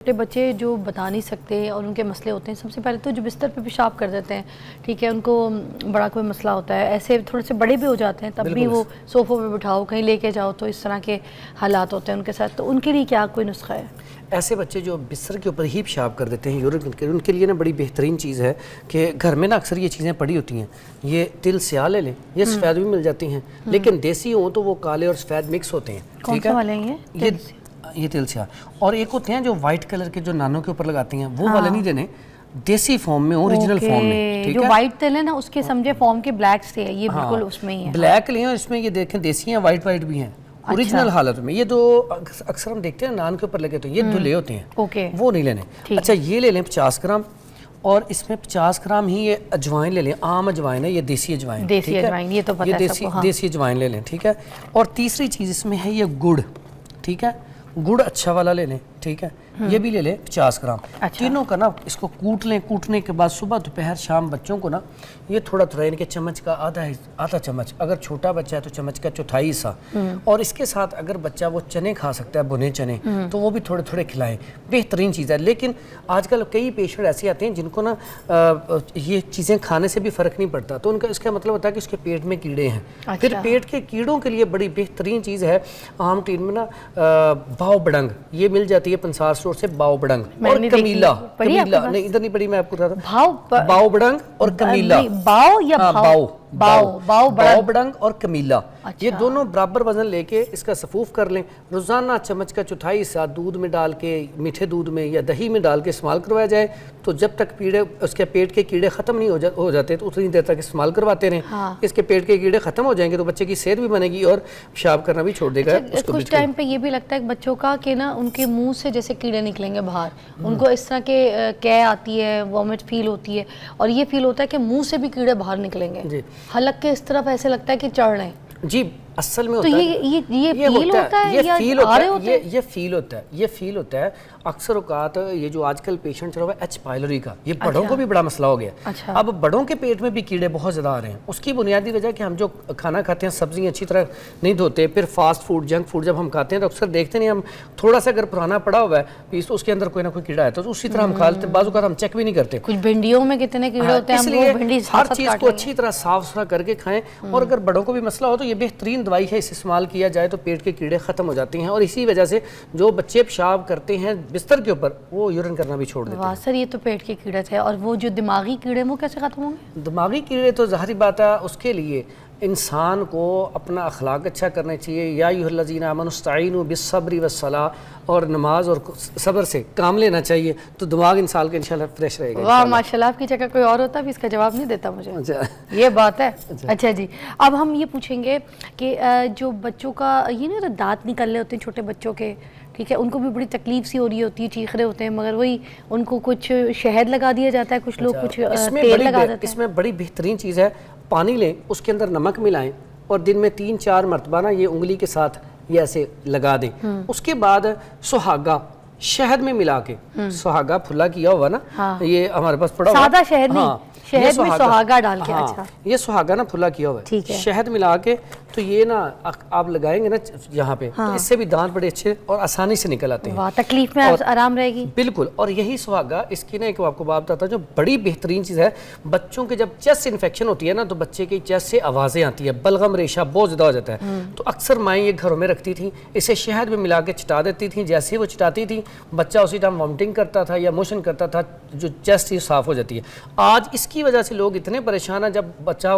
چھوٹے بچے جو بتا نہیں سکتے اور ان کے مسئلے ہوتے ہیں، سب سے پہلے تو جو بستر پہ پیشاب کر دیتے ہیں، ٹھیک ہے، ان کو بڑا کوئی مسئلہ ہوتا ہے، ایسے تھوڑے سے بڑے بھی ہو جاتے ہیں، تب بھی وہ صوفوں پہ بٹھاؤ، کہیں لے کے جاؤ، تو اس طرح کے حالات ہوتے ہیں ان کے ساتھ، تو ان کے لیے کیا کوئی نسخہ ہے؟ ایسے بچے جو بستر کے اوپر ہی پیشاب کر دیتے ہیں یورین کے، ان کے لیے نا بڑی بہترین چیز ہے کہ گھر میں نا اکثر یہ چیزیں پڑی ہوتی ہیں، یہ تل سیاہ لے لیں، یہ سفید بھی مل جاتی ہیں، لیکن دیسی ہوں تو وہ کالے اور سفید مکس ہوتے ہیں. کون سے والے ہیں یہ تل سیاہ، اور ایک ہوتے ہیں جو وائٹ کلر کے جو نانوں کے اوپر لگاتی ہیں، وہ والے نہیں دینے، دیسی فارم میں، اوریجنل فارم میں. ٹھیک ہے، جو وائٹ تل ہے نا اس کے سمجھے فارم کے بلیک سے ہے، یہ بالکل اس میں ہی ہے. بلیک لیں اور اس میں یہ دیکھیں دیسی ہیں، وائٹ بھی ہیں اوریجنل حالت میں. یہ جو اکثر ہم دیکھتے ہیں نان کے اوپر لگے تو یہ دھلے ہوتے ہیں، وہ نہیں لینے. اچھا، یہ لے لیں 50 گرام، اور اس میں 50 گرام ہی یہ اجوائن لے لیں. عام اجوائن ہے، یہ دیسی اجوائن، دیسی اجوائن، یہ تو پتہ ہے سب کو. دیسی اجوائن لے لیں. ٹھیک ہے، اور تیسری چیز اس میں ہے یہ گڑ. ٹھیک ہے، گڑ اچھا والا لے لیں. ٹھیک ہے، یہ بھی لے لیں 50 گرام. تینوں کا نا اس کو کوٹ لیں. کوٹنے کے بعد صبح دوپہر شام بچوں کو نا یہ تھوڑا تھوڑا ان کے چمچ کا آدھا چمچ، اگر چھوٹا بچہ ہے تو چمچ کا چوتھائی حصہ، اور اس کے ساتھ اگر بچہ وہ چنے کھا سکتا ہے، بنے چنے، تو وہ بھی تھوڑے تھوڑے کھلائیں. بہترین چیز ہے. لیکن آج کل کئی پیشنٹ ایسے آتے ہیں جن کو نا یہ چیزیں کھانے سے بھی فرق نہیں پڑتا، تو ان کا اس کا مطلب ہوتا ہے کہ اس کے پیٹ میں کیڑے ہیں. پھر پیٹ کے کیڑوں کے لیے بڑی بہترین چیز ہے عام ٹین میں نا باؤ بڑنگ، یہ مل جاتی ہے پنسار اسٹور سے. باؤ بڑنگ اور کمیلا، نہیں ادھر نہیں پڑھی، میں آپ کو بتاتا ہوں. باؤ بڑنگ اور کمیلا، باؤ بڑنگ اور کمیلا، یہ دونوں برابر وزن لے کے اس کا صفوف کر لیں. روزانہ چمچ کا چوتھائی حصہ دودھ میں ڈال کے، میٹھے دودھ میں یا دہی میں ڈال کے استعمال کروایا جائے، تو جب تک اس کے پیٹ کے کیڑے ختم نہیں ہو جاتے تو اتنی دیر تک استعمال کرواتے رہیں. اس کے پیٹ کے کیڑے ختم ہو جائیں گے تو بچے کی صحت بھی بنے گی اور پیشاب کرنا بھی چھوڑ دے گا. کچھ ٹائم پہ یہ بھی لگتا ہے بچوں کا کہ نا ان کے منہ سے جیسے کیڑے نکلیں گے باہر، ان کو اس طرح کے کیے آتی ہے، وامٹ فیل ہوتی ہے، اور یہ فیل ہوتا ہے کہ منہ سے بھی کیڑے باہر نکلیں گے، حلق کے اس طرف ایسے لگتا ہے کہ چڑھ رہے ہیں. جی اصل میں ہوتا ہے یہ فیل ہوتا ہے، یہ فیل ہوتا ہے. اکثر اوقات یہ جو آج کل پیشنٹ چل رہا ہے ایچ پائلوری کا، یہ بڑوں کو بھی بڑا مسئلہ ہو گیا. اب بڑوں کے پیٹ میں بھی کیڑے بہت زیادہ آ رہے ہیں. اس کی بنیادی وجہ کہ ہم جو کھانا کھاتے ہیں سبزیاں اچھی طرح نہیں دھوتے، پھر فاسٹ فوڈ، جنک فوڈ جب ہم کھاتے ہیں تو اکثر دیکھتے نہیں، ہم تھوڑا سا اگر پرانا پڑا ہوا ہے پیس تو اس کے اندر کوئی نہ کوئی کیڑا ہے، تو اسی طرح ہم کھا لیتے ہیں. بعض اوقات ہم چیک بھی نہیں کرتے. کچھ بھنڈیوں میں کتنے کیڑے ہوتے ہیں، اس لیے ہر چیز کو اچھی طرح صاف ستھرا کر کے کھائیں. اور اگر بڑوں کو بھی مسئلہ ہو تو یہ بہترین دوائی ہے، اسے استعمال کیا جائے تو پیٹ کے کیڑے ختم ہو جاتے ہیں. اور اسی وجہ سے جو بچے پیشاب کرتے ہیں بستر کے اوپر وہ یورین کرنا بھی چھوڑ دیتے ہیں. واہ سر، یہ تو پیٹ کے کیڑے تھے. اور وہ جو دماغی کیڑے وہ کیسے ختم ہوں گے؟ دماغی کیڑے تو ظاہری بات ہے، اس کے لیے انسان کو اپنا اخلاق اچھا کرنا چاہیے. یا ایھا الذین آمنوا استعینوا بالصبر والصلاۃ، اور نماز اور صبر سے کام لینا چاہیے، تو دماغ انسان کا انشاءاللہ فریش رہے گا. واہ ماشاءاللہ، آپ کی جگہ کوئی اور ہوتا بھی اس کا جواب نہیں دیتا مجھے. یہ بات ہے. اچھا جی، اب ہم یہ پوچھیں گے کہ جو بچوں کا یہ نہیں دانت نکل رہے ہوتے ہیں چھوٹے بچوں کے، ٹھیک ہے، ان کو بھی بڑی تکلیف سی ہو رہی ہوتی ہے، چیخ رہے ہوتے ہیں، مگر وہی ان کو کچھ شہد لگا دیا جاتا ہے، کچھ لوگ کچھ تیل لگا دیتے ہیں. اس میں بڑی بہترین چیز ہے، پانی لیں، اس کے اندر نمک ملائیں، اور دن میں 3-4 مرتبہ نا یہ انگلی کے ساتھ یہ ایسے لگا دیں. اس کے بعد سہاگا شہد میں ملا کے، سہاگا پھلا کیا ہوا نا، یہ ہمارے پاس پڑا ہوا، سادہ شہد نہیں، شہد میں سہاگا ڈال کے. اچھا، یہ سہاگا نا پھلا کیا ہوا ہے، شہد ملا کے، تو یہ نا آپ لگائیں گے نا یہاں پہ، تو اس سے بھی دانت بڑے اچھے اور آسانی سے نکل آتے ہیں. واہ، تکلیف میں آرام رہے گی. بالکل. اور یہی سہاگا، اس کی نا ایک آپ کو بات بتاتا ہوں جو بڑی بہترین چیز ہے. بچوں کے جب چیسٹ انفیکشن ہوتی ہے نا تو بچے کی چیسٹ سے آوازیں آتی ہے، بلغم ریشہ بہت زیادہ ہو جاتا ہے، تو اکثر مائیں یہ گھروں میں رکھتی تھیں، اسے شہد میں ملا کے چٹا دیتی تھیں. جیسے وہ چٹاتی تھی بچہ اسی ٹائم وامٹنگ کرتا تھا یا موشن کرتا تھا، جو چیسٹ صاف ہو جاتی ہے. آج اس کی وجہ سے لوگ اتنے پریشان ہیں، جب بچہ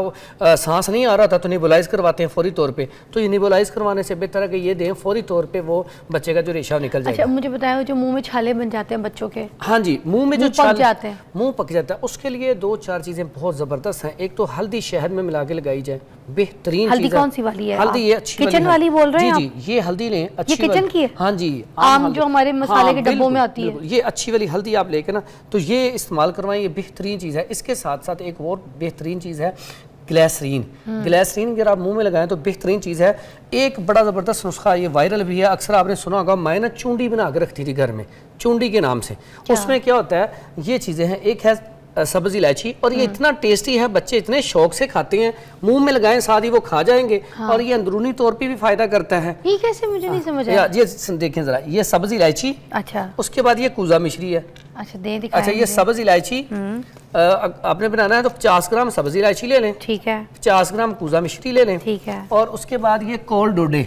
سانس نہیں آ رہا تھا تو نیبولائز کرواتے ہیں فوری طور پہ. تو یہ نیبولائز کروانے سے بہتر ہے کہ یہ دیں فوری طور پہ، وہ بچے کا جو ریشہ نکل جائے گا. اچھا مجھے بتایا، جو منہ میں چھالے بن جاتے ہیں بچوں کے، ہاں جی، منہ میں جو پک جاتے ہیں، منہ پک جاتا ہے، اس کے لیے 2-4 چیزیں بہت زبردست ہیں. ایک تو ہلدی شہد میں ملا کے لگائی جائے، بہترین چیز ہے. ہلدی کون سی والی ہے؟ ہلدی یہ اچھی کچن والی بول رہے ہیں؟ جی جی، یہ ہلدی لیں اچھی، یہ کچن کی ہے؟ ہاں جی، عام جو ہمارے مسالے کے ڈبوں میں آتی ہے، یہ اچھی والی ہلدی آپ لے کے نا تو یہ استعمال کروائیں، یہ بہترین چیز ہے. اس کے ساتھ ساتھ ایک اور بہترین چیز ہے گلیسرین. گلیسرین اگر آپ منہ میں لگائیں تو بہترین چیز ہے. ایک بڑا زبردست نسخہ، یہ وائرل بھی ہے، اکثر آپ نے سنا ہوگا. میں نا چونڈی بنا کے رکھتی تھی گھر میں، چونڈی کے نام سے. اس میں کیا ہوتا ہے، یہ چیزیں ہیں. ایک ہے سبز الائچی, اور یہ اتنا ٹیسٹی ہے, بچے اتنے شوق سے کھاتے ہیں, منہ میں لگائیں ساتھ ہی وہ کھا جائیں گے, اور یہ اندرونی طور پہ بھی فائدہ کرتا ہے. یہ کیسے مجھے نہیں سمجھ آیا. یہ دیکھیں ذرا, یہ سبز الائچی, اچھا اس کے بعد یہ کوزہ مشری ہے. اچھا دے دکھائیں. اچھا یہ سبز الائچی آپ نے بنانا ہے تو 50 گرام سبز الائچی لے لیں, ٹھیک ہے, 50 گرام کوزہ مشری لے لیں, ٹھیک ہے, اور اس کے بعد یہ کول ڈوڈے,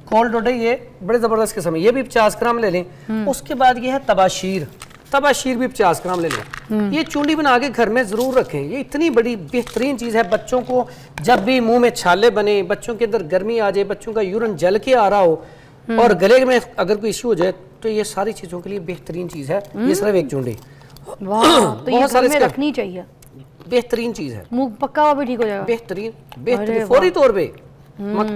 کول ڈوڈے یہ بڑے زبردست قسم ہے, یہ بھی 50 گرام لے لیں. اس کے بعد یہ ہے تباشیر, تباشیر بھی 50 گرام لے لیں. یہ چونڈی بنا کے گھر میں ضرور رکھیں, یہ اتنی بڑی بہترین چیز ہے. بچوں کو جب بھی منہ میں چھالے بنے, بچوں کے اندر گرمی آ جائے, بچوں کا یورین جل کے آ رہا ہو, اور گلے میں اگر کوئی ایشو ہو جائے, تو یہ ساری چیزوں کے لیے بہترین چیز ہے. یہ صرف ایک چونڈی, تو یہ گھر میں رکھنی چاہیے, بہترین چیز ہے. منہ پکا ہوا بھی ٹھیک ہو جائے گا, بہترین فوری طور پہ.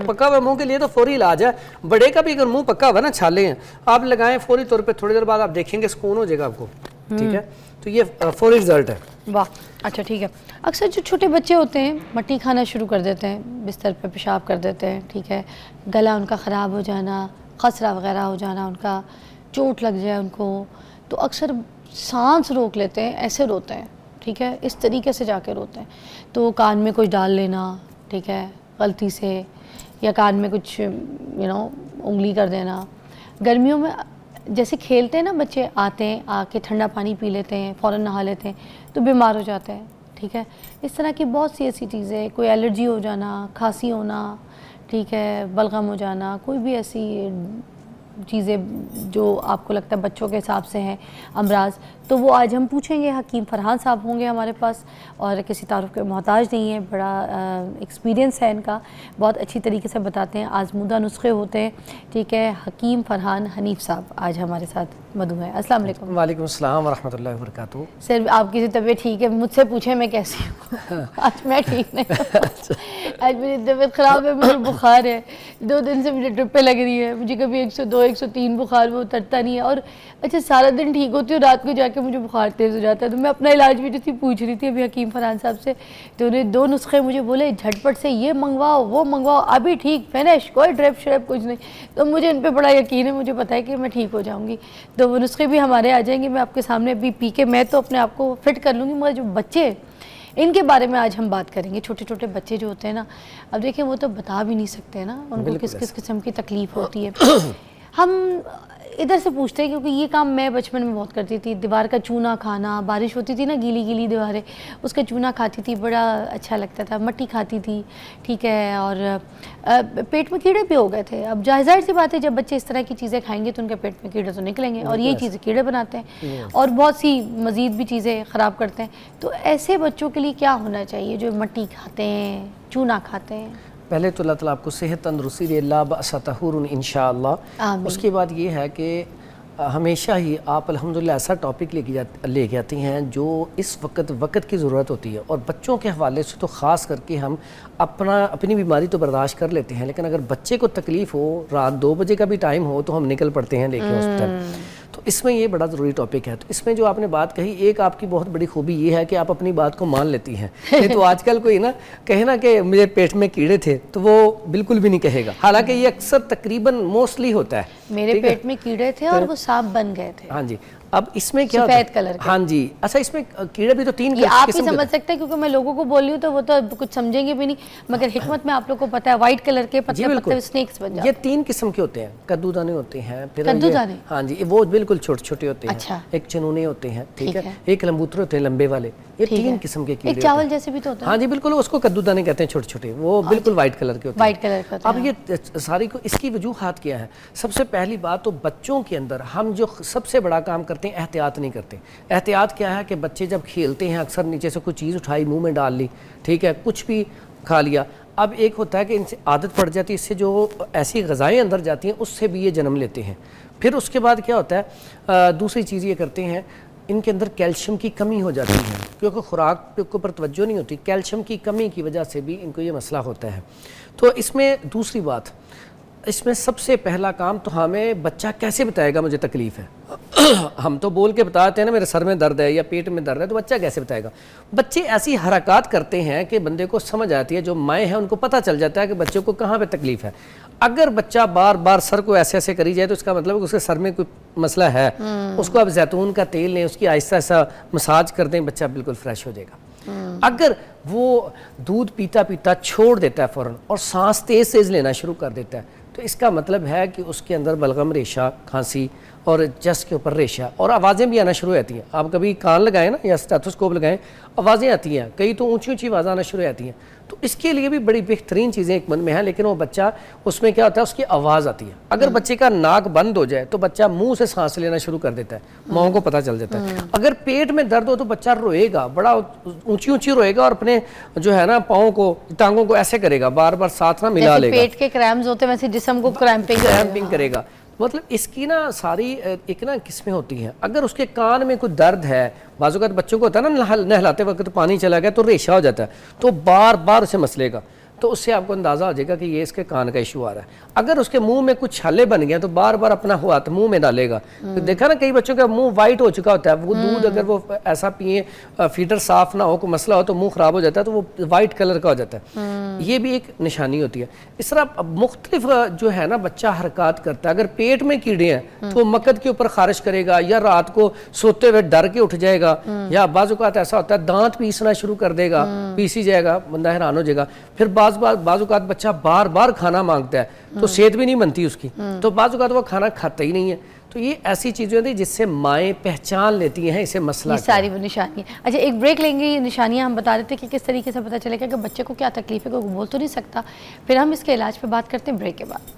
پکا ہوا منہ کے لیے تو فوری علاج ہے. بڑے کا بھی اگر منہ پکا ہوا نا, چھالے ہیں, آپ لگائیں فوری طور پہ, تھوڑی دیر بعد آپ دیکھیں گے سکون ہو جائے گا آپ کو. ٹھیک ہے, تو یہ فوری رزلٹ ہے. واہ اچھا ٹھیک ہے. اکثر جو چھوٹے بچے ہوتے ہیں مٹی کھانا شروع کر دیتے ہیں, بستر پہ پیشاب کر دیتے ہیں, ٹھیک ہے, گلا ان کا خراب ہو جانا, خسرہ وغیرہ ہو جانا, ان کا چوٹ لگ جائے ان کو, تو اکثر سانس روک لیتے ہیں, ایسے روتے ہیں, ٹھیک ہے, اس طریقے سے جا کے روتے ہیں. تو کان میں کچھ ڈال لینا, ٹھیک ہے, غلطی سے, یا کان میں کچھ انگلی کر دینا. گرمیوں میں جیسے کھیلتے ہیں نا بچے, آتے ہیں آ کے ٹھنڈا پانی پی لیتے ہیں, فوراً نہا لیتے ہیں, تو بیمار ہو جاتے ہیں. ٹھیک ہے, اس طرح کی بہت سی ایسی چیزیں, کوئی الرجی ہو جانا, کھانسی ہونا, ٹھیک ہے, بلغم ہو جانا, کوئی بھی ایسی چیزیں جو آپ کو لگتا ہے بچوں کے حساب سے ہیں امراض, تو وہ آج ہم پوچھیں گے. حکیم فرحان صاحب ہوں گے ہمارے پاس, اور کسی تعارف کے محتاج نہیں ہیں, بڑا ایکسپیرینس ہے ان کا, بہت اچھی طریقے سے بتاتے ہیں, آزمودہ نسخے ہوتے ہیں. ٹھیک ہے, حکیم فرحان حنیف صاحب آج ہمارے ساتھ مدعو ہیں. السلام علیکم. وعلیکم السلام ورحمۃ اللہ وبرکاتہ. سر آپ کی طبیعت ٹھیک ہے؟ مجھ سے پوچھیں میں کیسی ہوں. آج میں ٹھیک نہیں, آج میری طبیعت خراب ہے, مجھے بخار ہے, 2 دن سے مجھے ٹرپیں لگ رہی ہے, مجھے کبھی 102 103 بخار وہ اترتا نہیں ہے, اور اچھا سارا دن ٹھیک ہوتی ہے, رات کو جا کے مجھے بخار تیز ہو جاتا ہے. تو میں اپنا علاج بھی جو پوچھ رہی تھی ابھی حکیم فرحان صاحب سے, تو انہیں 2 نسخے مجھے بولے جھٹ پٹ سے, یہ منگواؤ وہ منگواؤ, ابھی ٹھیک فنش, کوئی ڈرپ شرپ کچھ نہیں. تو مجھے ان پہ بڑا یقین ہے, مجھے پتہ ہے کہ میں ٹھیک ہو جاؤں گی. تو وہ نسخے بھی ہمارے آ جائیں گے, میں آپ کے سامنے ابھی پی کے میں تو اپنے آپ کو فٹ کر لوں گی, مگر جو بچے ان کے بارے میں آج ہم بات کریں گے. چھوٹے چھوٹے بچے جو ہوتے ہیں نا, اب دیکھیں وہ تو بتا بھی نہیں سکتے نا ان کو کس کس قسم کی تکلیف ہوتی ہے. ہم ادھر سے پوچھتے ہیں کیونکہ یہ کام میں بچپن میں بہت کرتی تھی. دیوار کا چونا کھانا, بارش ہوتی تھی نا, گیلی گیلی دیواریں, اس کا چونا کھاتی تھی, بڑا اچھا لگتا تھا. مٹی کھاتی تھی, ٹھیک ہے, اور پیٹ میں کیڑے بھی ہو گئے تھے. اب ظاہر سی بات ہے جب بچے اس طرح کی چیزیں کھائیں گے تو ان کے پیٹ میں کیڑے تو نکلیں گے, اور یہ چیزیں کیڑے بناتے ہیں اور بہت سی مزید بھی چیزیں خراب کرتے ہیں. تو ایسے بچوں کے لیے کیا ہونا چاہیے جو مٹی کھاتے ہیں, چونا کھاتے ہیں؟ پہلے تو اللہ تعالیٰ آپ کو صحت تندرستی دے, لا بأس طہور انشاءاللہ. اس کے بعد یہ ہے کہ ہمیشہ ہی آپ الحمدللہ ایسا ٹاپک لے کے آتی ہیں جو اس وقت کی ضرورت ہوتی ہے, اور بچوں کے حوالے سے تو خاص کر کے ہم اپنی بیماری تو برداشت کر لیتے ہیں, لیکن اگر بچے کو تکلیف ہو, رات 2 بجے کا بھی ٹائم ہو, تو ہم نکل پڑتے ہیں لے کے ہاسپٹل. تو اس میں یہ بڑا ضروری ٹاپک ہے. تو اس میں جو آپ نے بات کہی, ایک آپ کی بہت بڑی خوبی یہ ہے کہ آپ اپنی بات کو مان لیتی ہیں. نہیں تو آج کل کوئی نا کہے نا کہ مجھے پیٹ میں کیڑے تھے, تو وہ بالکل بھی نہیں کہے گا, حالانکہ یہ اکثر تقریباً موسٹلی ہوتا ہے. میرے پیٹ میں کیڑے تھے اور وہ سانپ بن گئے تھے. ہاں جی, اب اس میں کیا سفید کلر کے. ہاں جی, اچھا اس میں کیڑے بھی تو 3 قسم کے آپ ہی سمجھ سکتے ہیں, کیونکہ میں لوگوں کو بول رہی ہوں تو وہ تو کچھ سمجھیں گے بھی نہیں, مگر حکمت میں آپ لوگ کو پتہ ہے, وائٹ کلر کے پتلے پتلے سنیکس بن جاتے ہیں. یہ 3 قسم کے ہوتے ہیں. کدو دانے ہوتے ہیں, کدو دانے, ہاں جی, وہ بالکل چھوٹے چھوٹے ہوتے ہیں. ایک چنونے ہوتے ہیں, ٹھیک ہے, ایک لمبوترے ہوتے ہیں لمبے والے. یہ 3 قسم کے کیڑے. ایک چاول جیسے بھی تو ہوتا ہے. ہاں جی بالکل, اس کو کدو دانے کہتے ہیں, چھوٹے چھوٹے, وہ بالکل وائٹ کلر کے ہوتے ہیں. وائٹ کلر کے. اب یہ ساری کو اس کی وجوہات کیا ہے؟ سب سے پہلی بات تو بچوں کے اندر ہم جو سب سے بڑا کام کرتے ہیں, احتیاط نہیں کرتے. احتیاط کیا ہے کہ بچے جب کھیلتے ہیں اکثر نیچے سے کوئی چیز اٹھائی, منہ میں ڈال لی, ٹھیک ہے, کچھ بھی کھا لیا. اب ایک ہوتا ہے کہ ان سے عادت پڑ جاتی ہے, اس سے جو ایسی غذائیں اندر جاتی ہیں اس سے بھی یہ جنم لیتے ہیں. پھر اس کے بعد کیا ہوتا ہے, دوسری چیز یہ کرتے ہیں, ان کے اندر کیلشیم کی کمی ہو جاتی ہے, کیونکہ خوراک کے اوپر توجہ نہیں ہوتی. کیلشیم کی کمی کی وجہ سے بھی ان کو یہ مسئلہ ہوتا ہے. تو اس میں دوسری بات, اس میں سب سے پہلا کام تو ہمیں بچہ کیسے بتائے گا مجھے تکلیف ہے. ہم تو بول کے بتاتے ہیں نا میرے سر میں درد ہے یا پیٹ میں درد ہے, تو بچہ کیسے بتائے گا؟ بچے ایسی حرکات کرتے ہیں کہ بندے کو سمجھ آتی ہے, جو مائیں ہیں ان کو پتہ چل جاتا ہے کہ بچوں کو کہاں پہ تکلیف ہے. اگر بچہ بار بار سر کو ایسے ایسے کری جائے تو اس کا مطلب ہے کہ اس کے سر میں کوئی مسئلہ ہے. اس کو اب زیتون کا تیل لیں, اس کی آہستہ آہستہ مساج کر دیں, بچہ بالکل فریش ہو جائے گا. اگر وہ دودھ پیتا پیتا چھوڑ دیتا ہے فوراً اور سانس تیز تیز لینا شروع کر دیتا ہے, تو اس کا مطلب ہے کہ اس کے اندر بلغم, ریشہ, کھانسی اور چیسٹ کے اوپر ریشہ, اور آوازیں بھی آنا شروع ہوتی ہیں. آپ کبھی کان لگائیں نا یا اسٹیتھوسکوپ لگائیں, آوازیں آتی ہیں, کئی تو اونچی اونچی آوازیں آنا شروع ہوتی ہیں. تو اس کے لیے بھی بڑی بہترین چیزیں ایک من میں ہیں, لیکن وہ بچہ اس میں کیا ہوتا ہے, اس کی آواز آتی ہے. اگر بچے کا ناک بند ہو جائے تو بچہ منہ سے سانس لینا شروع کر دیتا ہے, ماؤں کو پتہ چل جاتا ہے. اگر پیٹ میں درد ہو تو بچہ روئے گا, بڑا اونچی اونچی روئے گا, اور اپنے جو ہے نا پاؤں کو, ٹانگوں کو ایسے کرے گا, بار بار ساتھ نہ ملا لے گا. پیٹ کے کریمز ہوتے ہیں ویسے جسم کو کریمپنگ کرے گا. مطلب اس کی نا ساری ایک نا قسمیں ہوتی ہیں. اگر اس کے کان میں کوئی درد ہے, بعض اوقات بچوں کو ہوتا ہے نا نہلاتے وقت پانی چلا گیا تو ریشہ ہو جاتا ہے, تو بار بار اسے مسلے گا, تو اس سے آپ کو اندازہ ہو جائے گا کہ یہ اس کے کان کا ایشو آ رہا ہے. اگر اس کے منہ میں کچھ چھالے بن گئے تو بار بار اپنا ہاتھ منہ میں ڈالے گا. دیکھا نا کئی بچوں کا منہ وائٹ ہو چکا ہوتا ہے, وہ دودھ اگر وہ ایسا پئیں, فیڈر صاف نہ ہو, کوئی مسئلہ ہو تو منہ خراب ہو جاتا ہے, تو وہ وائٹ کلر کا ہو جاتا ہے. یہ بھی ایک نشانی ہوتی ہے. اس طرح مختلف جو ہے نا بچہ حرکات کرتا ہے. اگر پیٹ میں کیڑے ہیں تو وہ مقد کے اوپر خارش کرے گا, یا رات کو سوتے ہوئے ڈر کے اٹھ جائے گا, یا بعض اوقات ایسا ہوتا ہے دانت پیسنا شروع کر دے گا, پیسی جائے گا, بندہ حیران ہو جائے گا. پھر بعض اوقات بچہ بار بار کھانا مانگتا ہے تو صحت بھی نہیں بنتی اس کی, تو بعض اوقات وہ کھانا کھاتا ہی نہیں ہے. تو یہ ایسی چیزیں ہوتی ہیں جس سے مائیں پہچان لیتی ہیں اسے مسئلہ, یہ ساری وہ نشانی. اچھا ایک بریک لیں گے, یہ نشانیاں ہم بتا دیتے ہیں کہ کس طریقے سے پتہ چلے گا کہ بچے کو کیا تکلیف ہے, کوئی بول تو نہیں سکتا. پھر ہم اس کے علاج پہ بات کرتے ہیں بریک کے بعد.